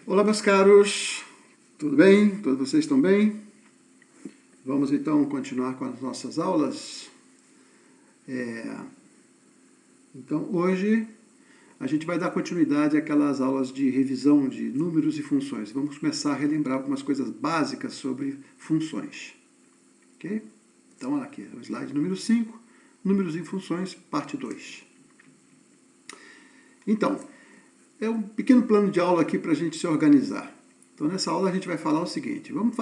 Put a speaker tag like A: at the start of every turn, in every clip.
A: Olá, meus caros, tudo bem? Todos vocês estão bem? Vamos então continuar com as nossas aulas. Então, hoje a gente vai dar continuidade àquelas aulas de revisão de números e funções. Vamos começar a relembrar algumas coisas básicas sobre funções. Ok? Então, olha aqui, o slide número 5, números e funções, parte 2. Então, é um pequeno plano de aula aqui para a gente se organizar. Então, nessa aula a gente vai falar o seguinte, vamos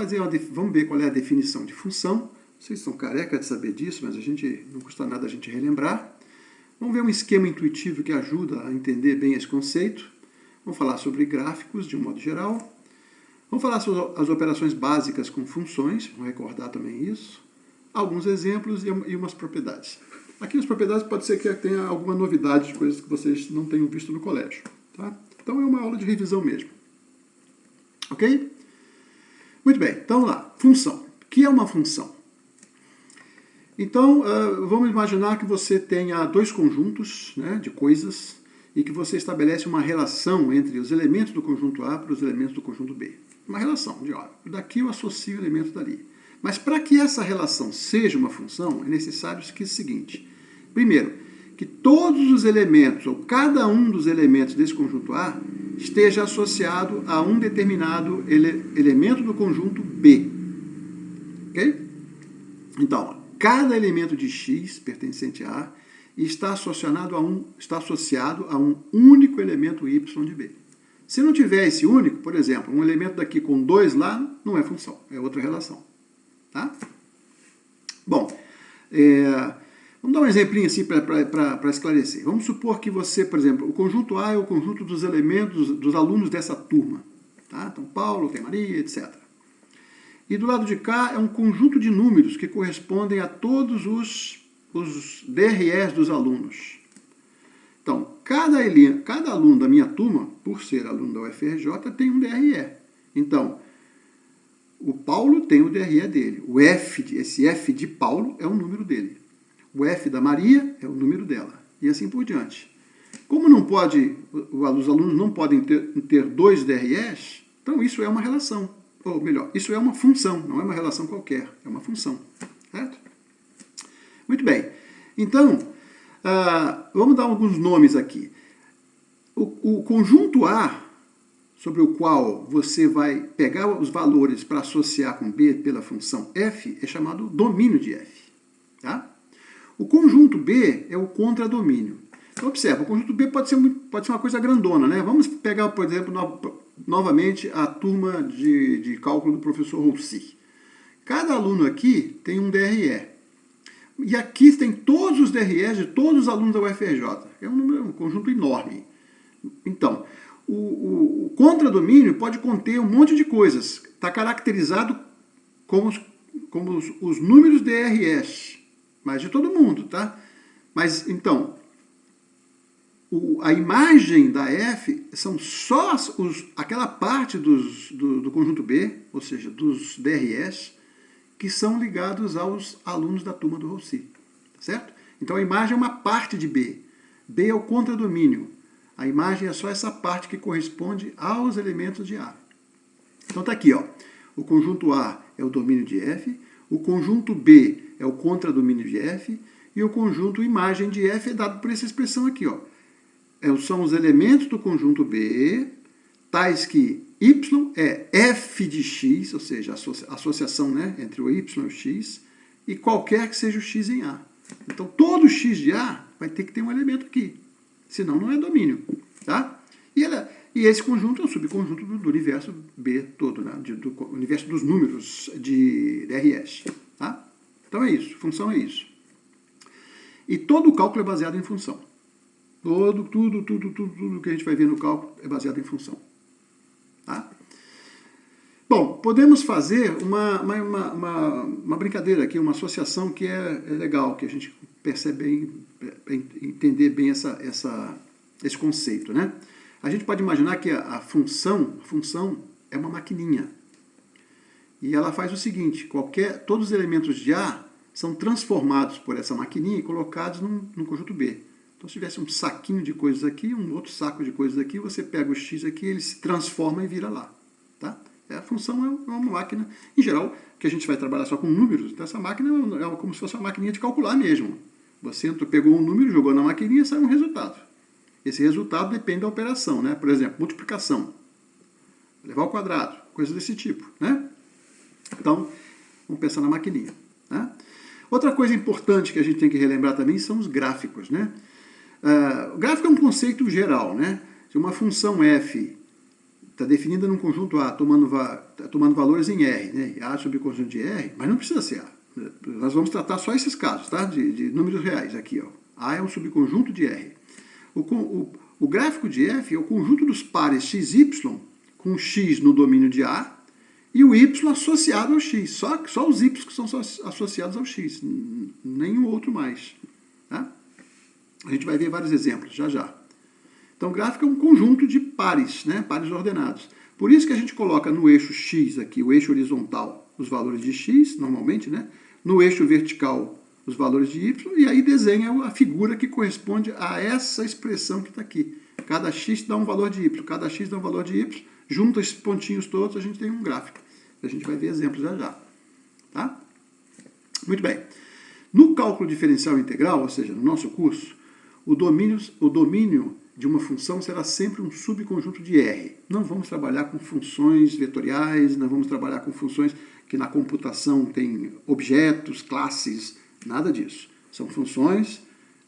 A: ver qual é a definição de função. Vocês são careca de saber disso, mas não custa nada a gente relembrar. Vamos ver um esquema intuitivo que ajuda a entender bem esse conceito. Vamos falar sobre gráficos, de um modo geral. Vamos falar sobre as operações básicas com funções, vamos recordar também isso. Alguns exemplos e umas propriedades. Aqui as propriedades pode ser que tenha alguma novidade de coisas que vocês não tenham visto no colégio. Tá? Então é uma aula de revisão mesmo. Ok? Muito bem, então lá, função. O que é uma função? Então, vamos imaginar que você tenha dois conjuntos, né, de coisas e que você estabelece uma relação entre os elementos do conjunto A para os elementos do conjunto B. Uma relação de, ó, daqui eu associo o elemento dali. Mas para que essa relação seja uma função, é necessário que o seguinte. Primeiro, que todos os elementos, ou cada um dos elementos desse conjunto A, esteja associado a um determinado elemento do conjunto B. Ok? Então, cada elemento de X pertencente a A está associado a um único elemento Y de B. Se não tiver esse único, por exemplo, um elemento daqui com 2 lá, não é função, é outra relação. Tá? Bom, vamos dar um exemplinho assim para esclarecer. Vamos supor que você, por exemplo, o conjunto A é o conjunto dos elementos dos alunos dessa turma. Tá? Então, Paulo, tem Maria, etc. E do lado de cá é um conjunto de números que correspondem a todos os DREs dos alunos. Então, cada aluno da minha turma, por ser aluno da UFRJ, tem um DRE. Então, o Paulo tem o DRE dele. Esse F de Paulo é o número dele. O F da Maria é o número dela. E assim por diante. Como não pode, os alunos não podem ter dois DREs, então isso é uma relação. Ou melhor, isso é uma função, não é uma relação qualquer, é uma função. Certo? Muito bem. Então, vamos dar alguns nomes aqui. O conjunto A, sobre o qual você vai pegar os valores para associar com B pela função f, é chamado domínio de f. Tá? O conjunto B é o contradomínio. Então, observa, o conjunto B pode ser uma coisa grandona, né? Vamos pegar, por exemplo, novamente a turma de cálculo do professor Roussi. Cada aluno aqui tem um DRE. E aqui tem todos os DREs de todos os alunos da UFRJ. É um conjunto enorme. Então, o contradomínio pode conter um monte de coisas. Está caracterizado como os números DREs. Mas de todo mundo, tá? Mas, então, a imagem da F são só aquela parte do conjunto B, ou seja, dos DREs, que são ligados aos alunos da turma do Roussi. Certo? Então, a imagem é uma parte de B. B é o contradomínio. A imagem é só essa parte que corresponde aos elementos de A. Então, está aqui, ó. O conjunto A é o domínio de F, o conjunto B é o contradomínio de F, e o conjunto imagem de F é dado por essa expressão aqui, ó. São os elementos do conjunto B, tais que Y é F de X, ou seja, a associação, né, entre o Y e o X, e qualquer que seja o X em A. Então, todo X de A vai ter que ter um elemento aqui, senão não é domínio. Tá? E esse conjunto é um subconjunto do universo B todo, né, do universo dos números de DRS. Tá? Então é isso, função é isso. E todo o cálculo é baseado em função. Tudo que a gente vai ver no cálculo é baseado em função. Tá? Bom, podemos fazer uma brincadeira aqui, uma associação que é legal, que a gente percebe bem, entender bem esse conceito. Né? A gente pode imaginar que a função é uma maquininha. E ela faz o seguinte, todos os elementos de A são transformados por essa maquininha e colocados num conjunto B. Então, se tivesse um saquinho de coisas aqui, um outro saco de coisas aqui, você pega o x aqui, ele se transforma e vira lá. Tá? A função é uma máquina, em geral, que a gente vai trabalhar só com números. Então, essa máquina é como se fosse uma maquininha de calcular mesmo. Você pegou um número, jogou na maquininha e sai um resultado. Esse resultado depende da operação, né? Por exemplo, multiplicação, levar ao quadrado, coisas desse tipo, né? Então, vamos pensar na maquininha. Né? Outra coisa importante que a gente tem que relembrar também são os gráficos, né? O gráfico é um conceito geral, né? Se uma função f está definida num conjunto A, tomando valores em R, né? A sobre o conjunto de R, mas não precisa ser A. Nós vamos tratar só esses casos, tá? De números reais aqui, ó. A é um subconjunto de R. O gráfico de f é o conjunto dos pares x, y, com x no domínio de A, e o y associado ao x. Só os y que são associados ao x, nenhum outro mais. Tá? A gente vai ver vários exemplos já já. Então, o gráfico é um conjunto de pares, né? Pares ordenados. Por isso que a gente coloca no eixo x aqui, o eixo horizontal, os valores de x, normalmente, né? No eixo vertical, os valores de y, e aí desenha a figura que corresponde a essa expressão que está aqui. Cada x dá um valor de y, cada x dá um valor de y, junta esses pontinhos todos, a gente tem um gráfico. A gente vai ver exemplos já já. Tá? Muito bem. No cálculo diferencial integral, ou seja, no nosso curso, o domínio de uma função será sempre um subconjunto de R. Não vamos trabalhar com funções vetoriais, não vamos trabalhar com funções que na computação tem objetos, classes, nada disso. São funções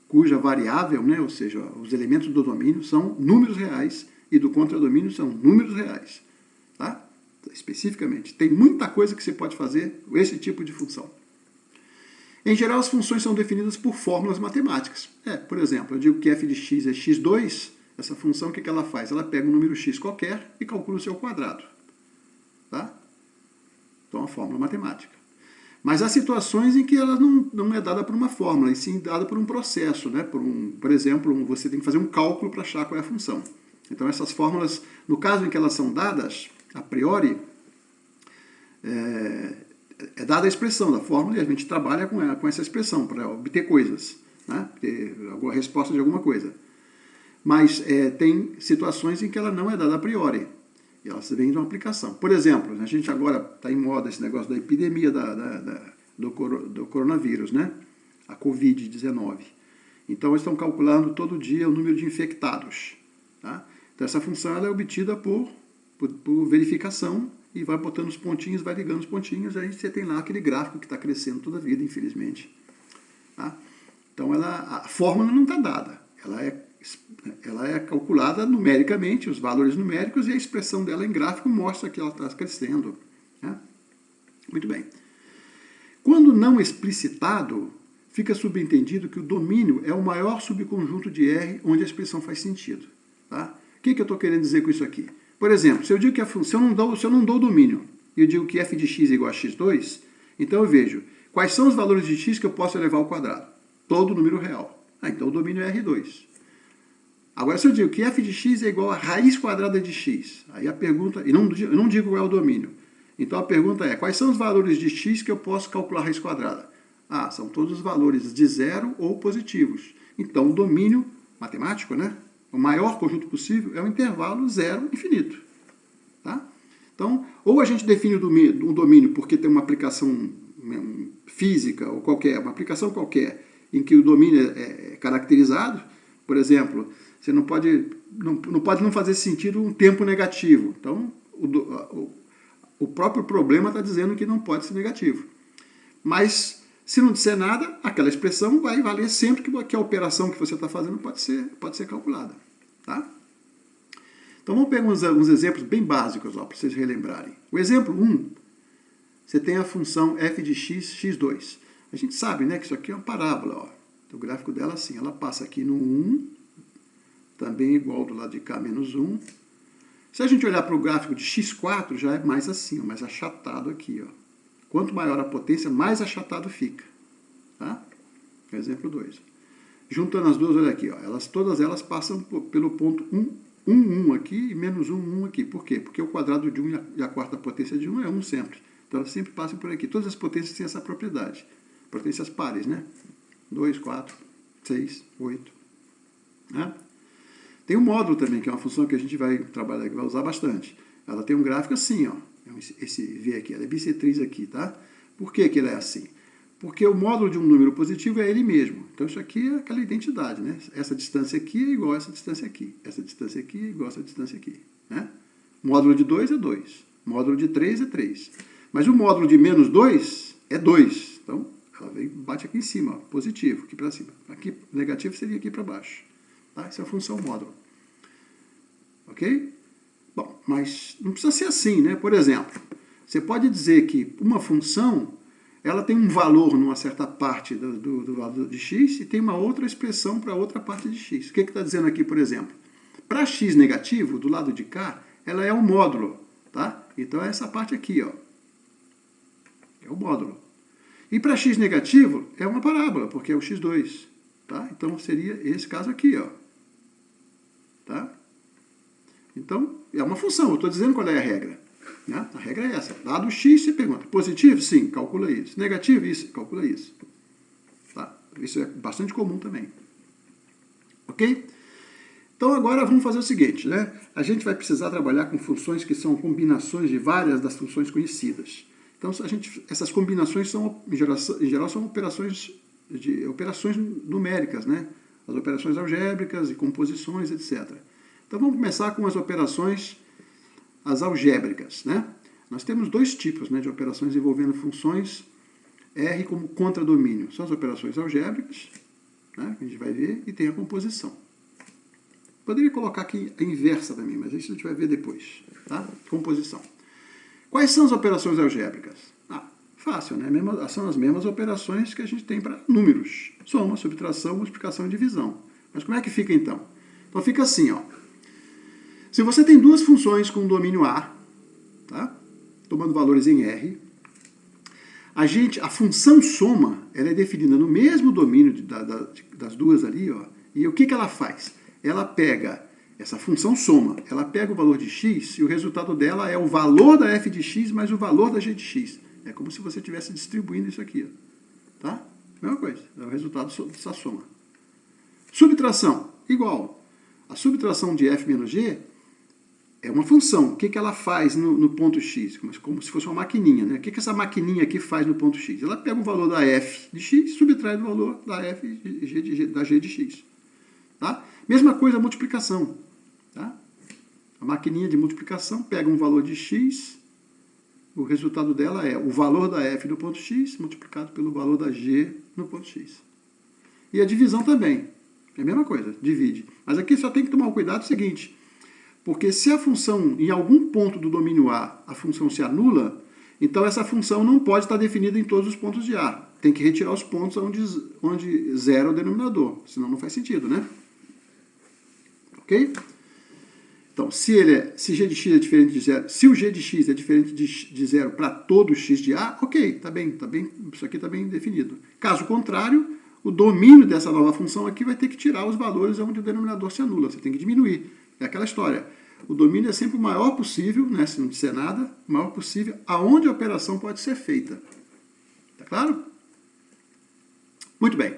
A: cuja variável, né, ou seja, os elementos do domínio são números reais e do contradomínio são números reais. Tá? Especificamente. Tem muita coisa que você pode fazer com esse tipo de função. Em geral, as funções são definidas por fórmulas matemáticas. Por exemplo, eu digo que f de x é x2, essa função, o que ela faz? Ela pega um número x qualquer e calcula o seu quadrado. Tá? Então, é uma fórmula matemática. Mas há situações em que ela não é dada por uma fórmula, e sim dada por um processo. Né? Por exemplo, você tem que fazer um cálculo para achar qual é a função. Então, essas fórmulas, no caso em que elas são dadas, a priori, é dada a expressão da fórmula e a gente trabalha com essa expressão para obter coisas, né? Ter alguma resposta de alguma coisa. Mas tem situações em que ela não é dada a priori. E ela vem de uma aplicação. Por exemplo, a gente agora está em moda esse negócio da epidemia do coronavírus, né? A Covid-19. Então, eles estão calculando todo dia o número de infectados. Tá? Então, essa função ela é obtida por verificação e vai botando os pontinhos, vai ligando os pontinhos, aí você tem lá aquele gráfico que está crescendo toda a vida, infelizmente. Tá? Então, a fórmula não está dada. Ela é calculada numericamente, os valores numéricos, e a expressão dela em gráfico mostra que ela está crescendo. Né? Muito bem. Quando não explicitado, fica subentendido que o domínio é o maior subconjunto de R onde a expressão faz sentido. Tá? O que eu estou querendo dizer com isso aqui? Por exemplo, se eu digo que se eu não dou o domínio, e eu digo que f de x é igual a x2, então eu vejo quais são os valores de x que eu posso elevar ao quadrado. Todo número real. Então o domínio é R2. Agora, se eu digo que f de x é igual a raiz quadrada de x, aí a pergunta, eu não digo qual é o domínio. Então a pergunta é, quais são os valores de x que eu posso calcular a raiz quadrada? São todos os valores de zero ou positivos. Então o domínio matemático, né? O maior conjunto possível é o intervalo zero infinito. Tá? Então, ou a gente define o domínio porque tem uma aplicação física ou qualquer, uma aplicação qualquer em que o domínio é caracterizado. Por exemplo, você não pode não fazer sentido um tempo negativo. Então, o próprio problema está dizendo que não pode ser negativo. Mas, se não disser nada, aquela expressão vai valer sempre que a operação que você está fazendo pode ser calculada. Tá? Então vamos pegar uns exemplos bem básicos para vocês relembrarem. O exemplo 1, você tem a função f de x, x2. A gente sabe, né, que isso aqui é uma parábola. Ó. O gráfico dela assim, ela passa aqui no 1, também igual do lado de cá, menos 1. Se a gente olhar para o gráfico de x4, já é mais assim, ó, mais achatado aqui. Ó. Quanto maior a potência, mais achatado fica. Tá? Exemplo 2. Juntando as duas, olha aqui, ó, todas elas passam pelo ponto 1 aqui e menos 1 aqui. Por quê? Porque o quadrado de 1 e a quarta potência de 1 é 1 sempre. Então elas sempre passam por aqui. Todas as potências têm essa propriedade. Potências pares, né? 2, 4, 6, 8. né? Tem um módulo também, que é uma função que a gente vai trabalhar, que vai usar bastante. Ela tem um gráfico assim, ó. Esse V aqui, ela é bissetriz aqui, tá? Por que que ele é assim? Porque o módulo de um número positivo é ele mesmo. Então isso aqui é aquela identidade, né? Essa distância aqui é igual a essa distância aqui. Essa distância aqui é igual a essa distância aqui, né? Módulo de 2 é 2. Módulo de 3 é 3. Mas o módulo de menos 2 é 2. Então, ela vem, bate aqui em cima, ó, positivo, aqui para cima. Aqui, negativo seria aqui para baixo. Tá? Essa é a função módulo. Ok? Bom, mas não precisa ser assim, né? Por exemplo, você pode dizer que uma função, ela tem um valor numa certa parte do valor de x e tem uma outra expressão para outra parte de x. O que está dizendo aqui, por exemplo? Para x negativo, do lado de cá, ela é um módulo, tá? Então é essa parte aqui, ó. É o módulo. E para x negativo, é uma parábola, porque é o x2, tá? Então seria esse caso aqui, ó. Tá? Então, é uma função, eu estou dizendo qual é a regra. Né? A regra é essa. Dado x, você pergunta, positivo? Sim, calcula isso. Negativo? Isso, calcula isso. Tá? Isso é bastante comum também. Ok? Então agora vamos fazer o seguinte, né? A gente vai precisar trabalhar com funções que são combinações de várias das funções conhecidas. Então essas combinações são, em geral são operações numéricas, né? As operações algébricas e composições, etc. Então vamos começar com as algébricas, né? Nós temos dois tipos, né, de operações envolvendo funções R como contradomínio. São as operações algébricas, né, que a gente vai ver, e tem a composição. Poderia colocar aqui a inversa também, mas isso a gente vai ver depois. Tá? Composição. Quais são as operações algébricas? Fácil, né? São as mesmas operações que a gente tem para números. Soma, subtração, multiplicação e divisão. Mas como é que fica então? Então fica assim, ó. Se você tem duas funções com domínio A, tá? Tomando valores em R, a função soma, ela é definida no mesmo domínio das duas ali, ó. E o que ela faz? Ela pega essa função soma, ela pega o valor de x e o resultado dela é o valor da f de x mais o valor da g de x. É como se você estivesse distribuindo isso aqui. Ó. Tá? Mesma coisa, é o resultado dessa soma. Subtração, igual. A subtração de f menos g é uma função. O que ela faz no ponto x? Como se fosse uma maquininha. Né? O que essa maquininha aqui faz no ponto x? Ela pega o valor da f de x e subtrai do valor da f da g de x. Tá? Mesma coisa a multiplicação. Tá? A maquininha de multiplicação pega um valor de x, o resultado dela é o valor da f no ponto x multiplicado pelo valor da g no ponto x. E a divisão também. É a mesma coisa, divide. Mas aqui só tem que tomar o cuidado seguinte, porque se a função, em algum ponto do domínio A, a função se anula, então essa função não pode estar definida em todos os pontos de A. Tem que retirar os pontos onde zero é o denominador, senão não faz sentido, né? Ok? Então, se g de x é diferente de zero, se o g de x é diferente de zero para todo x de A, ok, tá bem, isso aqui está bem definido. Caso contrário, o domínio dessa nova função aqui vai ter que tirar os valores onde o denominador se anula, você tem que diminuir. É aquela história. O domínio é sempre o maior possível, né, se não disser nada, o maior possível aonde a operação pode ser feita. Tá claro? Muito bem.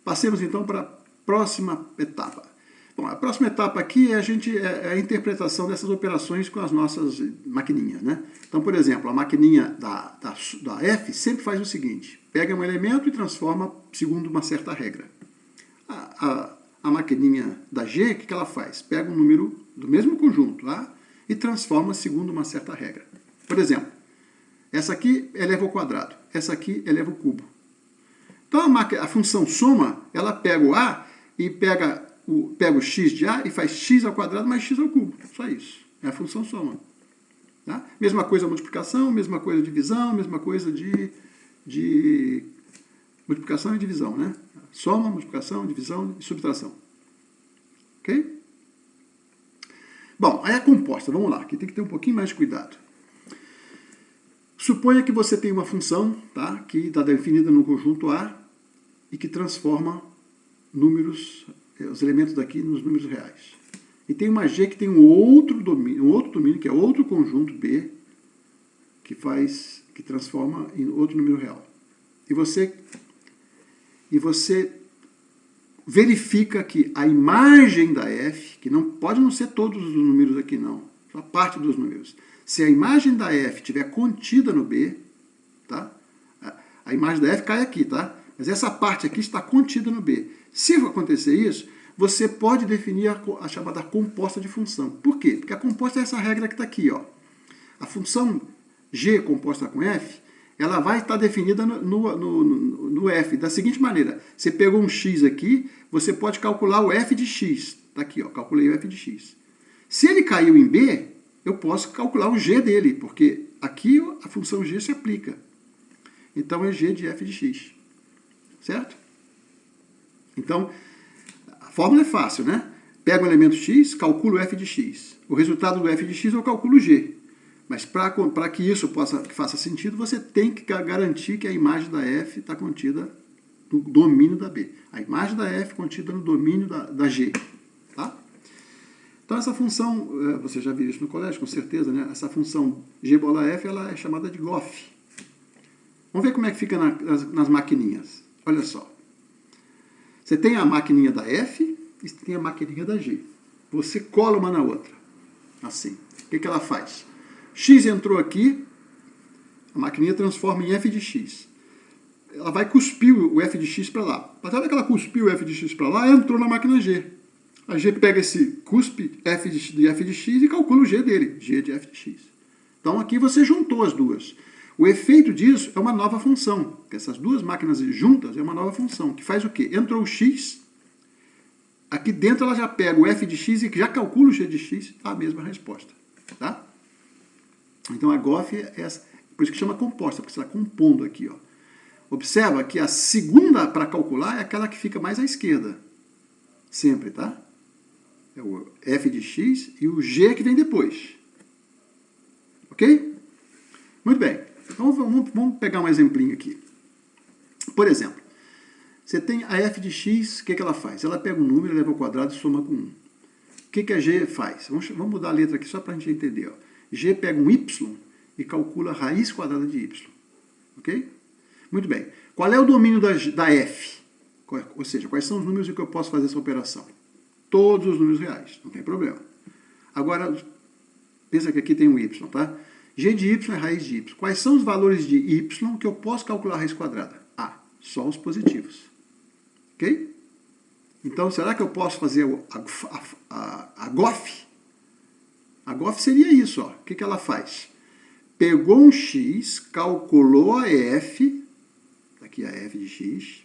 A: Passemos então para a próxima etapa. Bom, a próxima etapa aqui é a interpretação dessas operações com as nossas maquininhas, né? Então, por exemplo, a maquininha da F sempre faz o seguinte, pega um elemento e transforma segundo uma certa regra. A maquininha da G, o que ela faz? Pega um número do mesmo conjunto A e transforma segundo uma certa regra. Por exemplo, essa aqui eleva ao quadrado, essa aqui eleva ao cubo. Então a função soma, ela pega o A e pega o x de A e faz x ao quadrado mais x ao cubo. Só isso. É a função soma. Tá? Mesma coisa a multiplicação, mesma coisa a divisão, mesma coisa de multiplicação e divisão. Né? Soma, multiplicação, divisão e subtração. Ok? Bom, aí a composta. Vamos lá. Aqui tem que ter um pouquinho mais de cuidado. Suponha que você tem uma função, tá, que está definida no conjunto A e que transforma os elementos daqui nos números reais. E tem uma G que tem um outro domínio, que é outro conjunto B, que transforma em outro número real. E você verifica que a imagem da f, que não pode não ser todos os números aqui não, só parte dos números. Se a imagem da f estiver contida no B, tá? A imagem da f cai aqui, tá? Mas essa parte aqui está contida no B. Se acontecer isso, você pode definir a chamada composta de função. Por quê? Porque a composta é essa regra que está aqui, ó. A função g composta com f, ela vai estar definida no f da seguinte maneira. Você pegou um x aqui, você pode calcular o f de x. Está aqui, ó, calculei o f de x. Se ele caiu em B, eu posso calcular o g dele, porque aqui a função g se aplica. Então é g de f de x. Certo? Então, a fórmula é fácil, né? Pego o elemento x, calculo o f de x. O resultado do f de x eu calculo g. Mas para que isso faça sentido, você tem que garantir que a imagem da f está contida no domínio da B. A imagem da f contida no domínio da G. Tá? Então essa função, você já viu isso no colégio, com certeza, né? Essa função g bola f, ela é chamada de Goff. Vamos ver como é que fica nas maquininhas. Olha só. Você tem a maquininha da f e você tem a maquininha da g. Você cola uma na outra. Assim. O que ela faz? X entrou aqui, a maquininha transforma em f de x. Ela vai cuspir o f de x para lá. Mas na hora que ela cuspiu o f de x para lá, entrou na máquina g. A g pega esse cuspe f de x e calcula o g dele, g de f de x. Então aqui você juntou as duas. O efeito disso é uma nova função. Essas duas máquinas juntas é uma nova função, que faz o quê? Entrou o x, aqui dentro ela já pega o f de x e já calcula o g de x, a mesma resposta. Tá? Então a Goff é essa, por isso que chama composta, porque você está compondo aqui. Ó. Observa que a segunda para calcular é aquela que fica mais à esquerda. Sempre, tá? É o f de x e o g que vem depois. Ok? Muito bem. Então vamos pegar um exemplinho aqui. Por exemplo, você tem a f de x, o que ela faz? Ela pega um número, leva ao quadrado e soma com 1. O que a g faz? Vamos mudar a letra aqui só para a gente entender. Ó. G pega um y e calcula a raiz quadrada de y. Ok? Muito bem. Qual é o domínio da f? Ou seja, quais são os números em que eu posso fazer essa operação? Todos os números reais, não tem problema. Agora, pensa que aqui tem um y, tá? G de y é raiz de y. Quais são os valores de y que eu posso calcular a raiz quadrada? Só os positivos. Ok? Então, será que eu posso fazer a Goff? A Goff seria isso, ó. O que ela faz? Pegou um x, calculou a f, aqui a f de x,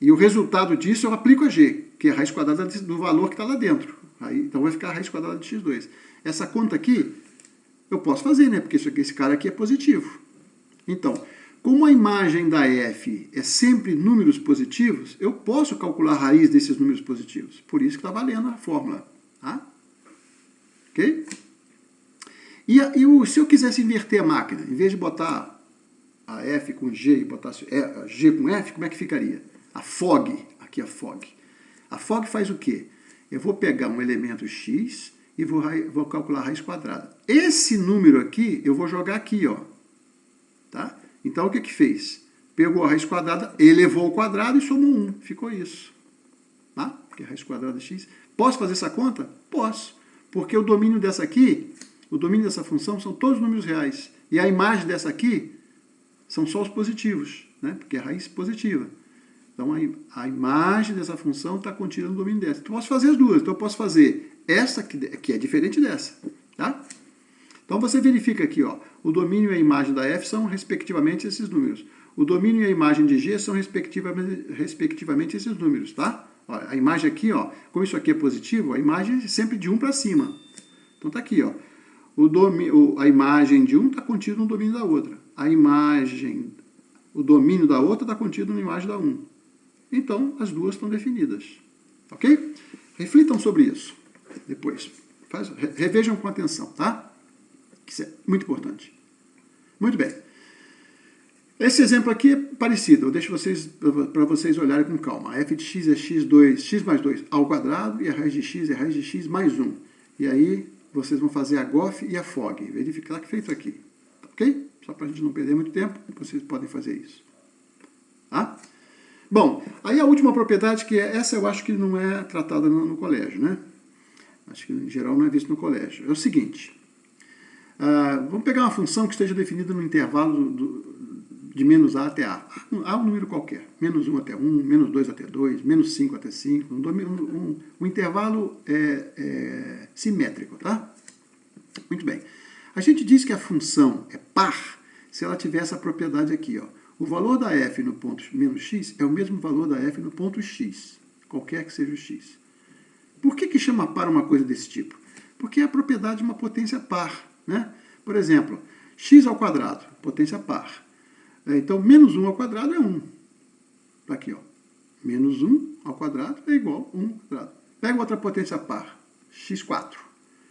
A: e o resultado disso eu aplico a g, que é a raiz quadrada do valor que está lá dentro. Aí, então vai ficar a raiz quadrada de x2. Essa conta aqui, eu posso fazer, né? Porque esse cara aqui é positivo. Então, como a imagem da f é sempre números positivos, eu posso calcular a raiz desses números positivos. Por isso que está valendo a fórmula. Tá? Ok? Se eu quisesse inverter a máquina, em vez de botar a f com g e botar g com f, como é que ficaria? A fog, aqui a fog. A fog faz o quê? Eu vou pegar um elemento x e vou calcular a raiz quadrada. Esse número aqui, eu vou jogar aqui, ó. Tá? Então, o que fez? Pegou a raiz quadrada, elevou ao quadrado e somou 1. Ficou isso. Tá? Porque a raiz quadrada de x. Posso fazer essa conta? Posso. Porque o domínio dessa aqui, o domínio dessa função são todos os números reais. E a imagem dessa aqui são só os positivos, né? Porque é a raiz positiva. Então, a imagem dessa função está contida no domínio dessa. Então, eu posso fazer as duas. Então, eu posso fazer essa, que é diferente dessa. Tá? Então, você verifica aqui, ó, o domínio e a imagem da f são, respectivamente, esses números. O domínio e a imagem de g são, respectivamente, esses números. Tá? Ó, a imagem aqui, ó, como isso aqui é positivo, a imagem é sempre de 1 para cima. Então, está aqui, ó. A imagem de 1 está contida no domínio da outra. O domínio da outra está contido na imagem da 1. Então, as duas estão definidas. Ok? Reflitam sobre isso depois. Revejam com atenção, tá? Isso é muito importante. Muito bem. Esse exemplo aqui é parecido. Eu deixo para vocês olharem com calma. A f de x é x mais 2 ao quadrado e a raiz de x é raiz de x mais 1. E aí, vocês vão fazer a Goff e a Fog. Verificar que feito aqui. Ok? Só para a gente não perder muito tempo, vocês podem fazer isso. Tá? Bom, aí a última propriedade, que essa eu acho que não é tratada no colégio, né? Acho que em geral não é visto no colégio. É o seguinte, vamos pegar uma função que esteja definida no intervalo de menos A até A. A um número qualquer, menos 1 até 1, menos 2 até 2, menos 5 até 5, um intervalo simétrico, tá? Muito bem. A gente diz que a função é par se ela tiver essa propriedade aqui, ó. O valor da f no ponto menos x é o mesmo valor da f no ponto x, qualquer que seja o x. Por que chama par uma coisa desse tipo? Porque é a propriedade de uma potência par, né? Por exemplo, x ao quadrado, potência par. Então, menos 1 ao quadrado é 1. Tá aqui, ó. Menos 1 ao quadrado é igual a 1 ao quadrado. Pega outra potência par, x4.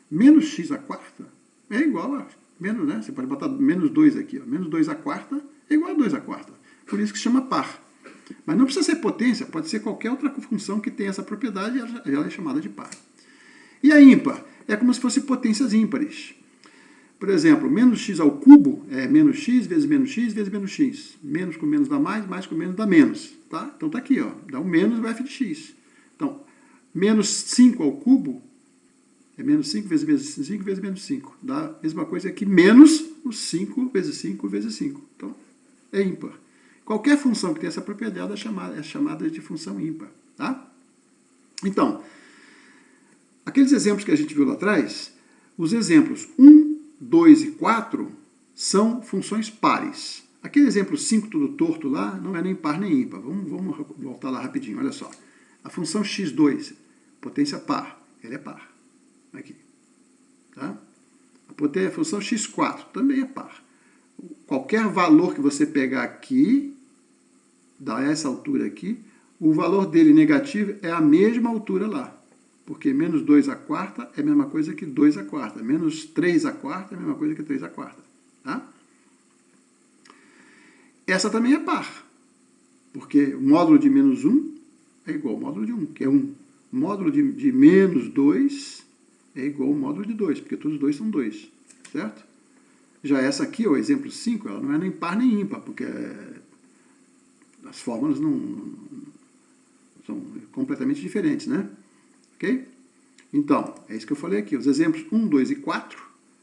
A: Menos x à quarta é igual a menos, né? Você pode botar menos 2 aqui, ó. Menos 2 à quarta é igual a 2 à quarta. Por isso que se chama par. Mas não precisa ser potência, pode ser qualquer outra função que tenha essa propriedade, ela é chamada de par. E a ímpar? É como se fosse potências ímpares. Por exemplo, menos x ao cubo é menos x vezes menos x vezes menos x. Menos com menos dá mais com menos dá menos. Tá? Então está aqui, ó, dá um menos o f de x. Então, menos 5 ao cubo é menos 5 vezes 5 vezes menos 5. Dá a mesma coisa que menos o 5 vezes 5 vezes 5. Então, é ímpar. Qualquer função que tenha essa propriedade é chamada de função ímpar. Tá? Então, aqueles exemplos que a gente viu lá atrás, os exemplos 1, 2 e 4 são funções pares. Aquele exemplo 5 tudo torto lá não é nem par nem ímpar. Vamos voltar lá rapidinho, olha só. A função x2, potência par, ela é par. Aqui. Tá? A função x4 também é par. Qualquer valor que você pegar aqui, dá essa altura aqui, o valor dele negativo é a mesma altura lá. Porque menos 2 à quarta é a mesma coisa que 2 à quarta. Menos 3 à quarta é a mesma coisa que 3 à quarta. Tá? Essa também é par. Porque o módulo de menos 1 é igual ao módulo de 1, que é 1. O módulo de menos 2 é igual ao módulo de 2, porque todos os dois são 2. Certo? Já essa aqui, o exemplo 5, ela não é nem par nem ímpar, porque as fórmulas não são completamente diferentes, né? Ok? Então, é isso que eu falei aqui. Os exemplos 1, 2 e 4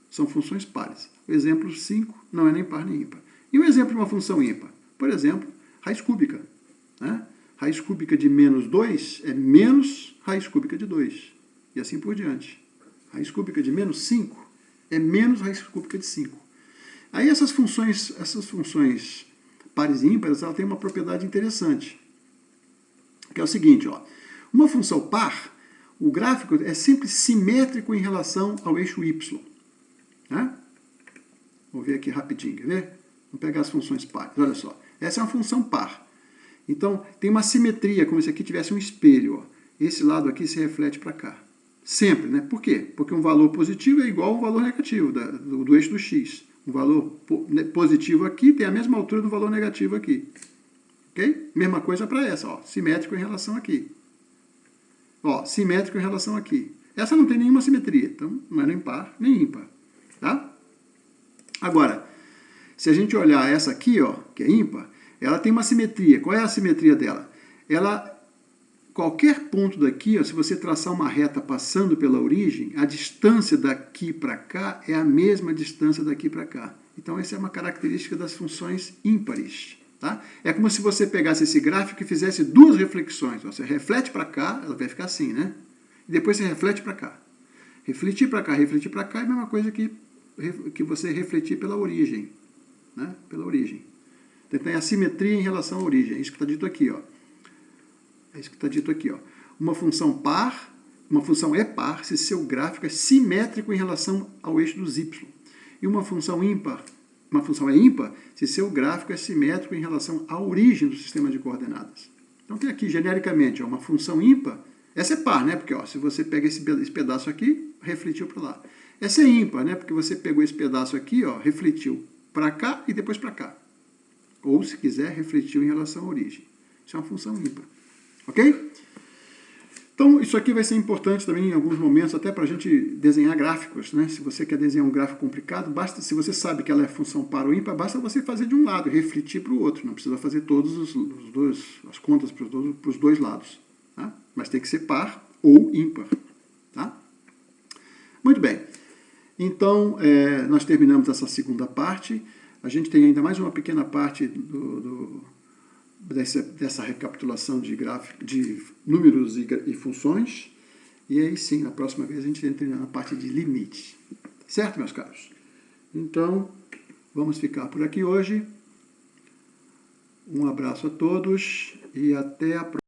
A: são funções pares. O exemplo 5 não é nem par nem ímpar. E o exemplo de uma função ímpar? Por exemplo, raiz cúbica. Né? Raiz cúbica de menos 2 é menos raiz cúbica de 2. E assim por diante. Raiz cúbica de menos 5 é menos raiz cúbica de 5. Aí essas funções pares e ímpares, ela tem uma propriedade interessante. Que é o seguinte, ó. Uma função par, o gráfico é sempre simétrico em relação ao eixo y. Né? Vou ver aqui rapidinho, quer ver? Vamos pegar as funções pares. Olha só, essa é uma função par. Então, tem uma simetria, como se aqui tivesse um espelho. Ó. Esse lado aqui se reflete para cá. Sempre, né? Por quê? Porque um valor positivo é igual a um valor negativo do eixo do x. Um valor positivo aqui tem a mesma altura do valor negativo aqui. Ok? Mesma coisa para essa, ó. Simétrico em relação aqui. Ó, simétrico em relação aqui. Essa não tem nenhuma simetria, então não é nem par nem ímpar. Tá? Agora, se a gente olhar essa aqui, ó, que é ímpar, ela tem uma simetria. Qual é a simetria dela? Qualquer ponto daqui, ó, se você traçar uma reta passando pela origem, a distância daqui para cá é a mesma distância daqui para cá. Então, essa é uma característica das funções ímpares. Tá? É como se você pegasse esse gráfico e fizesse duas reflexões. Você reflete para cá, ela vai ficar assim, né? E depois você reflete para cá. Refletir para cá é a mesma coisa que você refletir pela origem. Né? Pela origem. Então, tem a simetria em relação à origem. É isso que está dito aqui, ó. É isso que está dito aqui, ó. Uma função é par se seu gráfico é simétrico em relação ao eixo dos y. E uma função é ímpar se seu gráfico é simétrico em relação à origem do sistema de coordenadas. Então tem aqui, genericamente, ó, uma função ímpar. Essa é par, né? Porque ó, se você pega esse pedaço aqui, refletiu para lá. Essa é ímpar, né? Porque você pegou esse pedaço aqui, ó, refletiu para cá e depois para cá. Ou, se quiser, refletiu em relação à origem. Isso é uma função ímpar. Ok? Então, Então, isso aqui vai ser importante também em alguns momentos, até para a gente desenhar gráficos, né? Se você quer desenhar um gráfico complicado, basta, se você sabe que ela é função par ou ímpar, basta você fazer de um lado e refletir para o outro. Não precisa fazer todos as contas para os dois lados. Tá? Mas tem que ser par ou ímpar. Tá? Muito bem. Então, nós terminamos essa segunda parte. A gente tem ainda mais uma pequena parte dessa recapitulação de números e funções. E aí sim, na próxima vez a gente entra na parte de limite. Certo, meus caros? Então, vamos ficar por aqui hoje. Um abraço a todos e até a próxima.